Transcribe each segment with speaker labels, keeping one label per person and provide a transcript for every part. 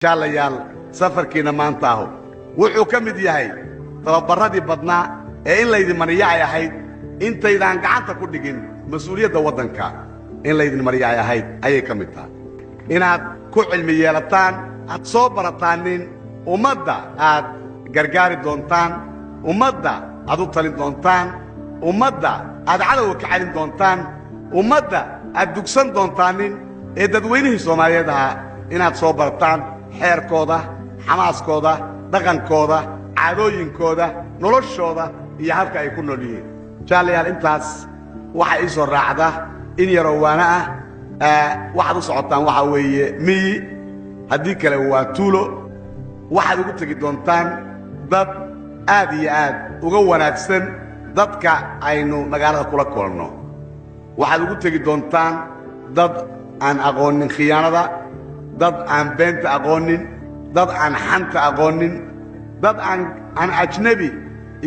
Speaker 1: jaalayaal safarkiina maanta aho wuxuu ka mid yahay tababaradii badnaa ee in laydin mariyay ahayd intaydaan gacanta ku dhigin mas'uuliyadda waddanka in laydin mariyay ahayd ayay ka mid tahay inaad ku cilmi yeelataan aad soo barataanin ummadda aad gargaari doontaan ummadda aad u talin doontaan ummadda aad cadowga ka celin doontaan ummadda aad dugsan doontaanin ee dadweynihii Soomaaliyeed ahaa inaad soo barataan xeerkooda xamaaskooda dhaqankooda caadooyinkooda noloshooda iyo halka ay ku nool yihiin jaalayaal intaas waxa ay soo raacda in yaro waana waxaad u socotaan waxa weeye miyi haddii kale waa tuulo waxaad ugu tegi doontaan dad aad iyo aad uga wanaagsan dadka aynu magaalada kula kulanno waxaad ugu tegi doontaan dad aan aqoonin khiyaanada dad aan beenta aqoonin dad aan xanta aqoonin dad aan ajnabi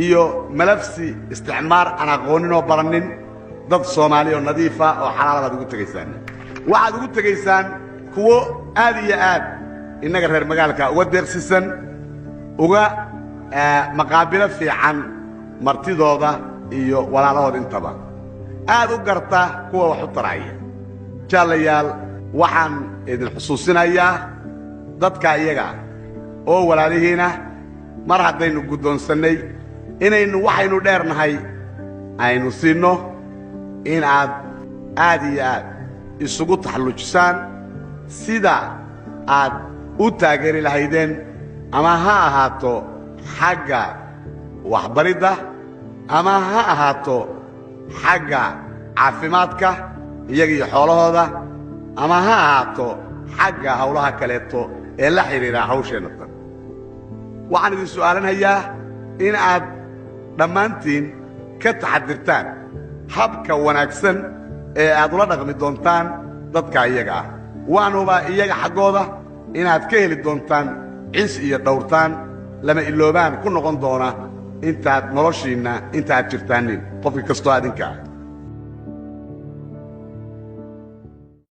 Speaker 1: iyo malafsi isticmaar aan aqoonin oo baranin dad Soomaali oo nadiif ah oo xalaal ah ugu tagaysaan waxaad ugu tagaysaan kuwo aad iyo aad inaga reer magaalka uga deeqsisan uga maqaabilo fiican martidooda iyo walaalahooda intaba aad u garta kuwa wax u taraya jaalayaal waxaan idin xusuusinayaa dadka iyaga oo walaalihiina mar haddaynu guddoonsannay inaynu waxaynu dheernahay aynu siinno in aad iyo aad isugu taxallujisaan sida aad u taageeri lahaydeen ama ha ahaato xagga waxbaridda ama ha ahaato xagga caafimaadka iyaga iyo xoolahooda ama ha ahaato xagga hawlaha kaleeto ee la xiriira hawsheenna tan waxaan idin su'aalanayaa in aad dhammaantiin ka taxadirtaan habka wanaagsan ee aad ula dhaqmi doontaan dadka iyaga ah waanuba iyaga xaggooda inaad ka heli doontaan cis iyo dhowrtaan lama iloobaan ku noqon doona intaad noloshiinna intaad jirtaanin qofka kastoo adinka ah